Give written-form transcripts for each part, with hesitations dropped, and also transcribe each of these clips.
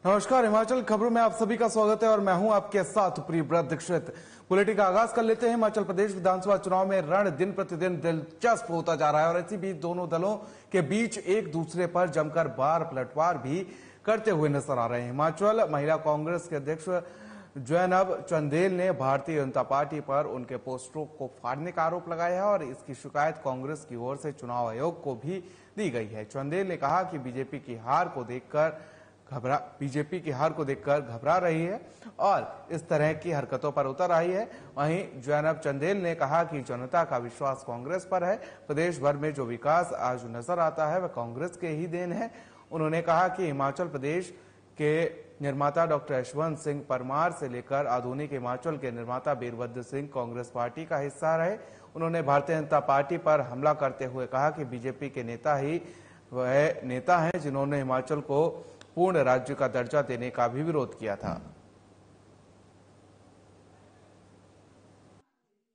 नमस्कार, हिमाचल खबरों में आप सभी का स्वागत है और मैं हूं आपके साथ प्रियव्रत दीक्षित। बुलेटिन का आगाज कर लेते हैं। हिमाचल प्रदेश विधानसभा चुनाव में रण दिन प्रतिदिन दिलचस्प होता जा रहा है और इसी बीच दोनों दलों के बीच एक दूसरे पर जमकर बार पलटवार भी करते हुए नजर आ रहे हैं। हिमाचल महिला कांग्रेस के अध्यक्ष जैनब चंदेल ने भारतीय जनता पार्टी पर उनके पोस्टरों को फाड़ने का आरोप लगाया है और इसकी शिकायत कांग्रेस की ओर से चुनाव आयोग को भी दी गई है। चंदेल ने कहा कि बीजेपी की हार को देखकर घबरा रही है और इस तरह की हरकतों पर उतर आई है। वहीं जैनब चंदेल ने कहा कि जनता का विश्वास कांग्रेस पर है। प्रदेश भर में जो विकास आज नजर आता है वह कांग्रेस के ही देन है। उन्होंने कहा कि हिमाचल प्रदेश के निर्माता डॉक्टर यशवंत सिंह परमार से लेकर आधुनिक हिमाचल के निर्माता वीरभद्र सिंह कांग्रेस पार्टी का हिस्सा रहे। उन्होंने भारतीय जनता पार्टी पर हमला करते हुए कहा कि बीजेपी के नेता ही वह नेता हैं जिन्होंने हिमाचल को पूर्ण राज्य का दर्जा देने का भी विरोध किया था।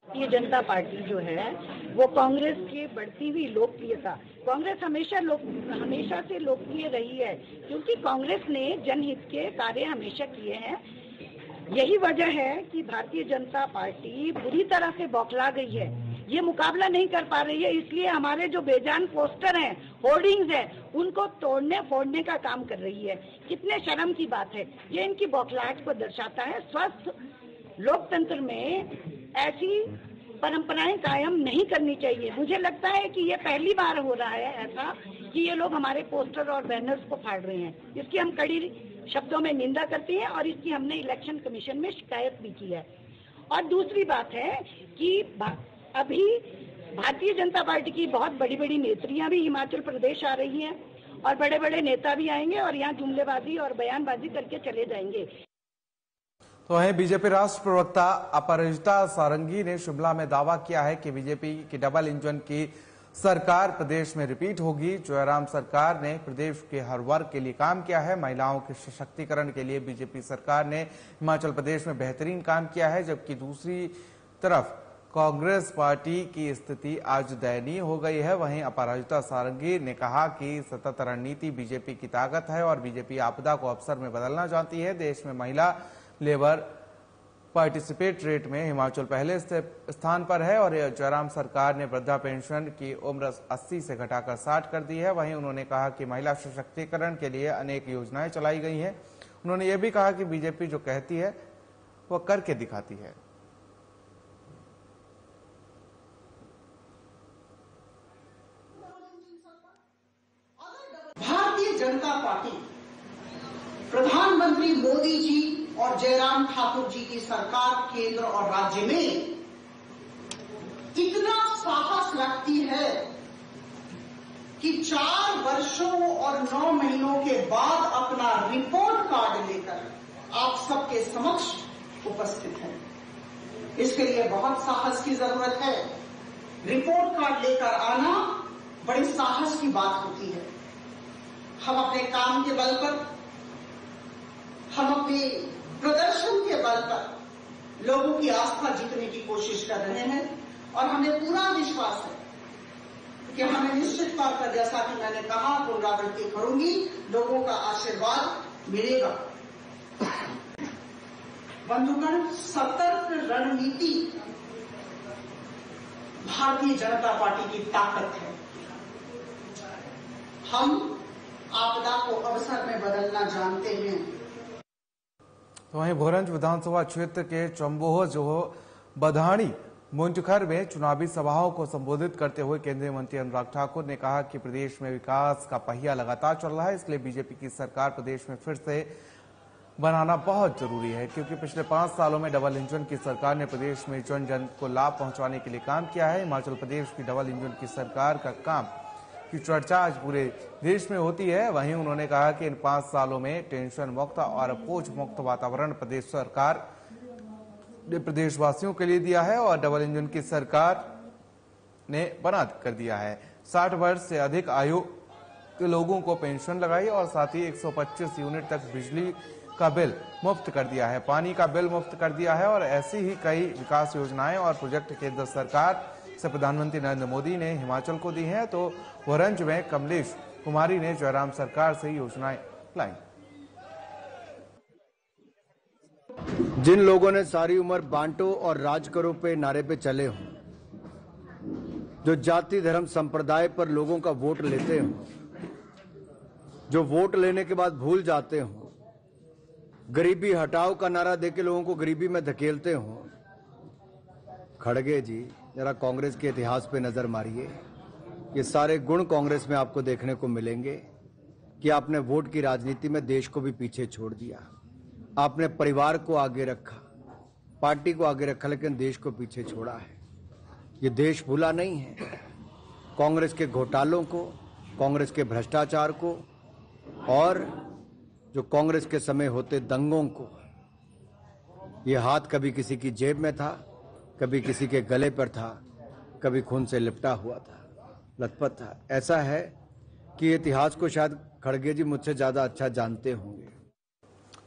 भारतीय जनता पार्टी जो है वो कांग्रेस की बढ़ती हुई लोकप्रियता, कांग्रेस हमेशा से लोकप्रिय रही है क्योंकि कांग्रेस ने जनहित के कार्य हमेशा किए हैं। यही वजह है कि भारतीय जनता पार्टी बुरी तरह से बौखला गई है, ये मुकाबला नहीं कर पा रही है। इसलिए हमारे जो बेजान पोस्टर हैं, होर्डिंग्स हैं, उनको तोड़ने फोड़ने का काम कर रही है। कितने शर्म की बात है, ये इनकी बौखलाहट को दर्शाता है। स्वस्थ लोकतंत्र में ऐसी परंपराएं कायम नहीं करनी चाहिए। मुझे लगता है कि ये पहली बार हो रहा है ऐसा कि ये लोग हमारे पोस्टर और बैनर्स को फाड़ रहे हैं। इसकी हम कड़ी शब्दों में निंदा करते हैं और इसकी हमने इलेक्शन कमीशन में शिकायत भी की है। और दूसरी बात है कि अभी भारतीय जनता पार्टी की बहुत बड़ी बड़ी नेत्रियां भी हिमाचल प्रदेश आ रही हैं और बड़े बड़े नेता भी आएंगे और यहाँ जुमलेबाजी और बयानबाजी करके चले जाएंगे। तो वहीं बीजेपी राष्ट्रीय प्रवक्ता अपराजिता सारंगी ने शिमला में दावा किया है कि बीजेपी की डबल इंजन की सरकार प्रदेश में रिपीट होगी। जयराम सरकार ने प्रदेश के हर वर्ग के लिए काम किया है। महिलाओं के सशक्तिकरण के लिए बीजेपी सरकार ने हिमाचल प्रदेश में बेहतरीन काम किया है, जबकि दूसरी तरफ कांग्रेस पार्टी की स्थिति आज दयनीय हो गई है। वहीं अपराजिता सारंगी ने कहा कि सतत रणनीति बीजेपी की ताकत है और बीजेपी आपदा को अवसर में बदलना चाहती है। देश में महिला लेबर पार्टिसिपेट रेट में हिमाचल पहले स्थान पर है और जयराम सरकार ने वृद्धा पेंशन की उम्र 80 से घटाकर 60 कर दी है। वहीं उन्होंने कहा कि महिला सशक्तिकरण के लिए अनेक योजनाएं चलाई गई हैं। उन्होंने ये भी कहा कि बीजेपी जो कहती है वह करके दिखाती है। भारतीय जनता पार्टी प्रधानमंत्री मोदी जी और जयराम ठाकुर जी की सरकार केंद्र और राज्य में इतना साहस रखती है कि 4 वर्षों और 9 महीनों के बाद अपना रिपोर्ट कार्ड लेकर आप सबके समक्ष उपस्थित है। इसके लिए बहुत साहस की जरूरत है। रिपोर्ट कार्ड लेकर आना बड़े साहस की बात होती है। हम अपने काम के बल पर, हम अपने प्रदर्शन के बल पर लोगों की आस्था जीतने की कोशिश कर रहे हैं और हमें पूरा विश्वास है कि हमें निश्चित तौर पर, जैसा कि मैंने कहा, पुनरावृत्ति करूंगी, लोगों का आशीर्वाद मिलेगा। बंधुगण, सतर्क रणनीति भारतीय जनता पार्टी की ताकत है। हम आपदा को अवसर में बदलना जानते हैं। तो वहीं भोरंज विधानसभा क्षेत्र के चंबोह जो बधानी मुंजखर में चुनावी सभाओं को संबोधित करते हुए केंद्रीय मंत्री अनुराग ठाकुर ने कहा कि प्रदेश में विकास का पहिया लगातार चल रहा है, इसलिए बीजेपी की सरकार प्रदेश में फिर से बनाना बहुत जरूरी है, क्योंकि पिछले 5 सालों में डबल इंजन की सरकार ने प्रदेश में जन जन को लाभ पहुंचाने के लिए काम किया है। हिमाचल प्रदेश की डबल इंजन की सरकार का काम की चर्चा आज पूरे देश में होती है। वहीं उन्होंने कहा कि इन 5 सालों में टेंशन मुक्त और बोझ मुक्त वातावरण प्रदेश सरकार ने प्रदेशवासियों के लिए दिया है और डबल इंजन की सरकार ने बना कर दिया है। 60 वर्ष से अधिक आयु के लोगों को पेंशन लगाई और साथ ही 125 यूनिट तक बिजली का बिल मुफ्त कर दिया है, पानी का बिल मुफ्त कर दिया है और ऐसी ही कई विकास योजनाएं और प्रोजेक्ट केंद्र सरकार से प्रधानमंत्री नरेंद्र मोदी ने हिमाचल को दी हैं। तो वरंज में कमलेश कुमारी ने जयराम सरकार से योजनाएं लाई। जिन लोगों ने सारी उम्र बांटो और राज करो पे नारे पे चले हों, जो जाति धर्म संप्रदाय पर लोगों का वोट लेते हों, जो वोट लेने के बाद भूल जाते हों, गरीबी हटाओ का नारा देके लोगों को गरीबी में धकेलते हों, खड़गे जी जरा कांग्रेस के इतिहास पे नजर मारिए। ये सारे गुण कांग्रेस में आपको देखने को मिलेंगे कि आपने वोट की राजनीति में देश को भी पीछे छोड़ दिया। आपने परिवार को आगे रखा, पार्टी को आगे रखा, लेकिन देश को पीछे छोड़ा है। ये देश भूला नहीं है। कांग्रेस के घोटालों को, कांग्रेस के भ्रष्टाचार को और जो कांग्रेस के समय होते दंगों को। ये हाथ कभी किसी की जेब में था, कभी किसी के गले पर था, कभी खून से लिपटा हुआ था, लथपथ था। ऐसा है कि इतिहास को शायद खड़गे जी मुझसे ज्यादा अच्छा जानते होंगे।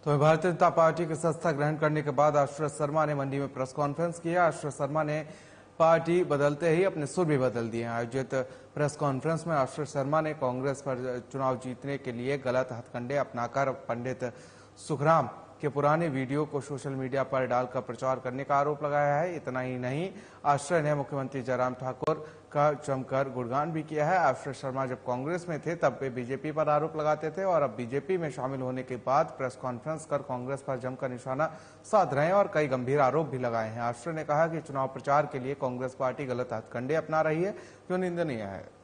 तो भारतीय जनता पार्टी की सत्ता ग्रहण करने के बाद आश्रय शर्मा ने मंडी में प्रेस कॉन्फ्रेंस किया। आश्रय शर्मा ने पार्टी बदलते ही अपने सुर भी बदल दिए हैं। आयोजित प्रेस कॉन्फ्रेंस में आश्रय शर्मा ने कांग्रेस पर चुनाव जीतने के लिए गलत हथकंडे अपनाकर पंडित सुखराम के पुराने वीडियो को सोशल मीडिया पर डालकर प्रचार करने का आरोप लगाया है। इतना ही नहीं, आश्रय ने मुख्यमंत्री जयराम ठाकुर का जमकर गुणगान भी किया है। आश्रय शर्मा जब कांग्रेस में थे तब वे बीजेपी पर आरोप लगाते थे और अब बीजेपी में शामिल होने के बाद प्रेस कॉन्फ्रेंस कर कांग्रेस पर जमकर निशाना साध रहे हैं और कई गंभीर आरोप भी लगाए हैं। आश्रय ने कहा कि चुनाव प्रचार के लिए कांग्रेस पार्टी गलत हथकंडे अपना रही है, जो निंदनीय है।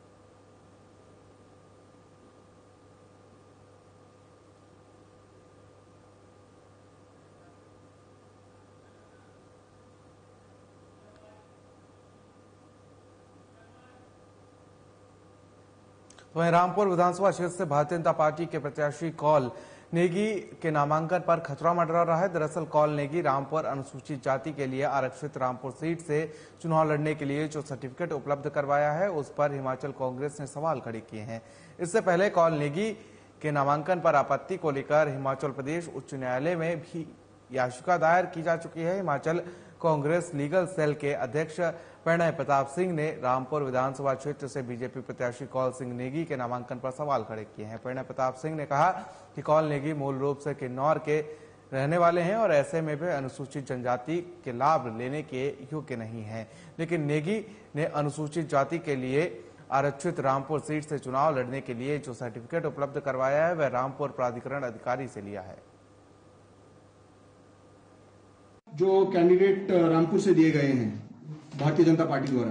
वहीं रामपुर विधानसभा क्षेत्र से भारतीय जनता पार्टी के प्रत्याशी कौल नेगी के नामांकन पर खतरा मंडरा रहा है। दरअसल कौल नेगी रामपुर अनुसूचित जाति के लिए आरक्षित रामपुर सीट से चुनाव लड़ने के लिए जो सर्टिफिकेट उपलब्ध करवाया है उस पर हिमाचल कांग्रेस ने सवाल खड़े किए हैं। इससे पहले कौल नेगी के नामांकन पर आपत्ति को लेकर हिमाचल प्रदेश उच्च न्यायालय में भी याचिका दायर की जा चुकी है। हिमाचल कांग्रेस लीगल सेल के अध्यक्ष प्रणय प्रताप सिंह ने रामपुर विधानसभा क्षेत्र से बीजेपी प्रत्याशी कौल सिंह नेगी के नामांकन पर सवाल खड़े किए हैं। प्रणय प्रताप सिंह ने कहा कि कौल नेगी मूल रूप से किन्नौर के रहने वाले हैं और ऐसे में वे अनुसूचित जनजाति के लाभ लेने के योग्य नहीं हैं। लेकिन नेगी ने अनुसूचित जाति के लिए आरक्षित रामपुर सीट से चुनाव लड़ने के लिए जो सर्टिफिकेट उपलब्ध करवाया है वह रामपुर प्राधिकरण अधिकारी से लिया है। जो कैंडिडेट रामपुर से दिए गए हैं भारतीय जनता पार्टी द्वारा,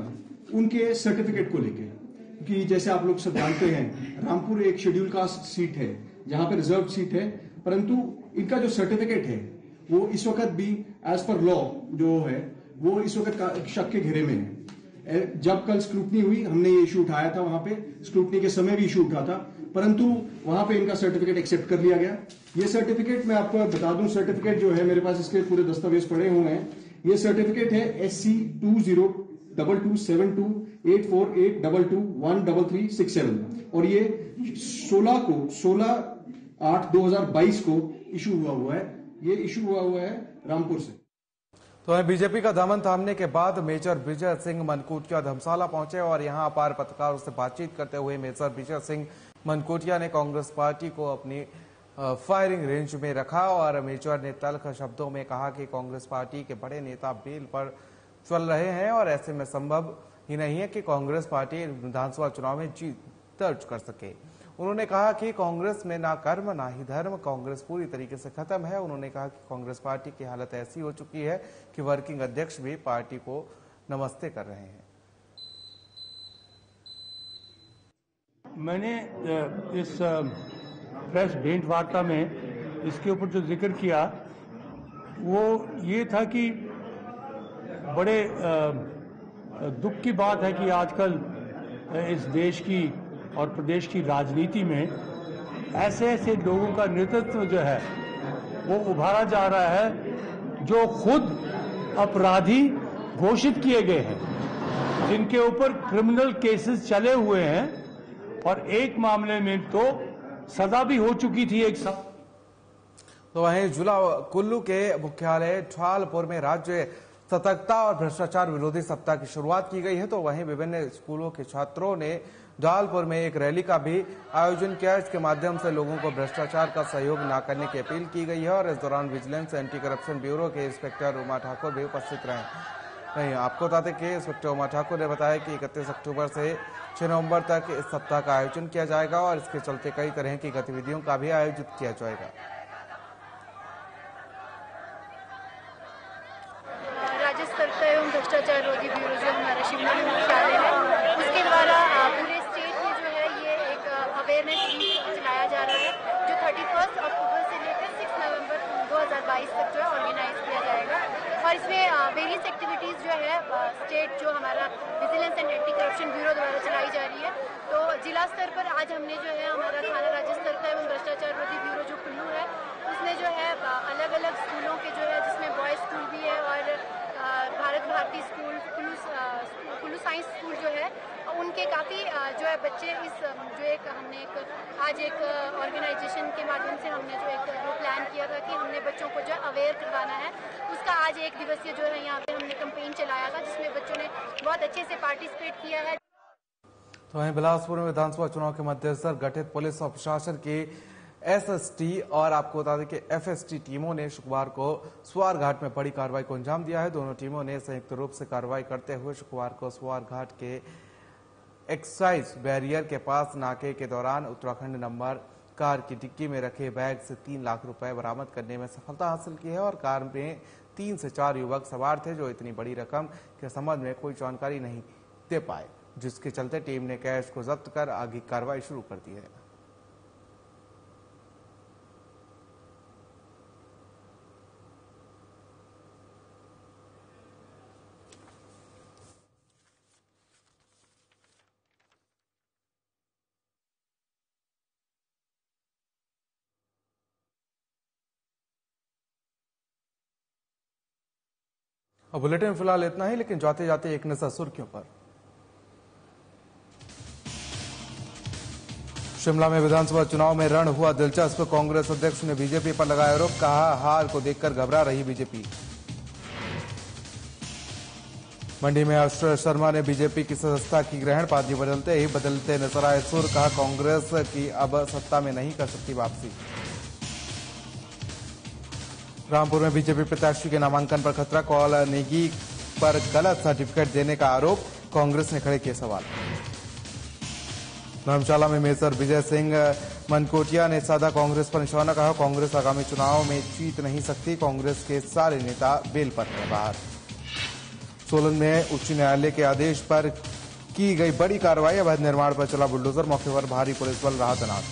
उनके सर्टिफिकेट को लेके, कि जैसे आप लोग सब जानते हैं रामपुर एक शेड्यूल कास्ट सीट है जहां पे रिजर्व सीट है, परंतु इनका जो सर्टिफिकेट है वो इस वक्त भी एज पर लॉ जो है वो इस वक्त शक के घेरे में है। जब कल स्क्रूटनी हुई हमने ये इशू उठाया था, वहां पे स्क्रूटनी के समय भी इशू उठा था, परंतु वहां पे इनका सर्टिफिकेट एक्सेप्ट कर लिया गया। ये सर्टिफिकेट मैं आपको बता दूं, सर्टिफिकेट जो है मेरे पास इसके पूरे दस्तावेज पड़े हुए हैं। ये सर्टिफिकेट है SC 20227848221337 और ये 16/8/2022 को इशू हुआ है। ये इशू हुआ है रामपुर से। तो बीजेपी का दामन थामने के बाद मेजर विजय सिंह मनकोटिया धर्मशाला पहुंचे और यहां अपार पत्रकारों से बातचीत करते हुए मेजर विजय सिंह मनकोटिया ने कांग्रेस पार्टी को अपनी फायरिंग रेंज में रखा और मेजर ने तल्ख शब्दों में कहा कि कांग्रेस पार्टी के बड़े नेता बेल पर चल रहे हैं और ऐसे में संभव ही नहीं है कि कांग्रेस पार्टी विधानसभा चुनाव में जीत दर्ज कर सके। उन्होंने कहा कि कांग्रेस में ना कर्म ना ही धर्म, कांग्रेस पूरी तरीके से खत्म है। उन्होंने कहा कि कांग्रेस पार्टी की हालत ऐसी हो चुकी है कि वर्किंग अध्यक्ष भी पार्टी को नमस्ते कर रहे हैं। मैंने इस प्रेस भेंट वार्ता में इसके ऊपर जो जिक्र किया वो ये था कि बड़े दुख की बात है कि आजकल इस देश की और प्रदेश की राजनीति में ऐसे ऐसे लोगों का नेतृत्व जो है वो उभारा जा रहा है जो खुद अपराधी घोषित किए गए हैं, जिनके ऊपर क्रिमिनल केसेस चले हुए हैं और एक मामले में तो सजा भी हो चुकी थी एक साल। तो वहीं जिला कुल्लू के मुख्यालय ठालपुर में राज्य सतर्कता और भ्रष्टाचार विरोधी सप्ताह की शुरुआत की गई है। तो वहीं विभिन्न स्कूलों के छात्रों ने जलालपुर में एक रैली का भी आयोजन किया। इसके माध्यम से लोगों को भ्रष्टाचार का सहयोग न करने की अपील की गई है और इस दौरान विजिलेंस एंटी करप्शन ब्यूरो के इंस्पेक्टर उमा ठाकुर भी उपस्थित रहे। आपको बता दें कि इंस्पेक्टर उमा ठाकुर ने बताया कि 31 अक्टूबर से 6 नवंबर तक इस सप्ताह का आयोजन किया जाएगा और इसके चलते कई तरह की गतिविधियों का भी आयोजित किया जाएगा। राज्य स्तर का एवं भ्रष्टाचार रोधी ब्यूरो जो हमारा शिमला में मुख्यालय है, उसके द्वारा पूरे स्टेट में जो है ये एक अवेयरनेस वीक चलाया जा रहा है, जो 31 अक्टूबर से लेकर 6 नवंबर 2022 तक जो है ऑर्गेनाइज किया जाएगा। और इसमें वेरियस एक्टिविटीज़ जो है स्टेट जो हमारा vigilance and anti corruption bureau द्वारा चलाई जा रही है। तो जिला स्तर पर आज हमने जो है हमारा थाना राज्य स्तर का एवं भ्रष्टाचार रोधी ब्यूरो जो कुल्लू है, उसमें जो है अलग अलग स्कूलों के जो है, जिसमें बॉयज़ स्कूल भी है और Bharat Bharati school, Kullu science school जो है, उनके काफ़ी जो है बच्चे इस जो एक हमने आज एक ऑर्गेनाइजेशन के माध्यम से हमने जो एक प्लान किया था कि हमने बच्चों को जो है अवेयर करवाना है, उसका आज एक दिवसीय जो है यहाँ पे हमने कैंपेन चलाया था, जिसमें बच्चों ने बहुत अच्छे से पार्टिसिपेट किया है। तो वहीं बिलासपुर में विधानसभा चुनाव के मद्देनजर गठित पुलिस और प्रशासन की एसएसटी और आपको बता दें कि एफएसटी टीमों ने शुक्रवार को सुवार घाट में बड़ी कार्रवाई को अंजाम दिया है। दोनों टीमों ने संयुक्त रूप से कार्रवाई करते हुए शुक्रवार को सुवार घाट के एक्साइज बैरियर के पास नाके के दौरान उत्तराखंड नंबर कार की डिक्की में रखे बैग से 3 लाख रुपए बरामद करने में सफलता हासिल की है और कार में 3 से 4 युवक सवार थे जो इतनी बड़ी रकम के संबंध में कोई जानकारी नहीं दे पाए, जिसके चलते टीम ने कैश को जब्त कर आगे कार्रवाई शुरू कर दी है। और बुलेटिन में फिलहाल इतना ही, लेकिन जाते जाते एक नजर सुर्खियों पर। शिमला में विधानसभा चुनाव में रण हुआ दिलचस्प। कांग्रेस अध्यक्ष ने बीजेपी पर लगाया आरोप, कहा हार को देखकर घबरा रही बीजेपी। मंडी में आश्रय शर्मा ने बीजेपी की सदस्यता की ग्रहण, पार्टी बदलते ही बदलते नजर आए सुर, कहा कांग्रेस की अब सत्ता में नहीं कर सकती वापसी। रामपुर में बीजेपी प्रत्याशी के नामांकन पर खतरा, कॉलोनी पर गलत सर्टिफिकेट देने का आरोप, कांग्रेस ने खड़े किए सवाल। धर्मशाला में मेजर विजय सिंह मनकोटिया ने साधा कांग्रेस पर निशाना, कहा कांग्रेस आगामी चुनाव में जीत नहीं सकती, कांग्रेस के सारे नेता बेल पर हैं बाहर। सोलन में उच्च न्यायालय के आदेश पर की गई बड़ी कार्रवाई, अवैध निर्माण पर चला बुलडोजर, मौके पर भारी पुलिस बल रहा तैनात।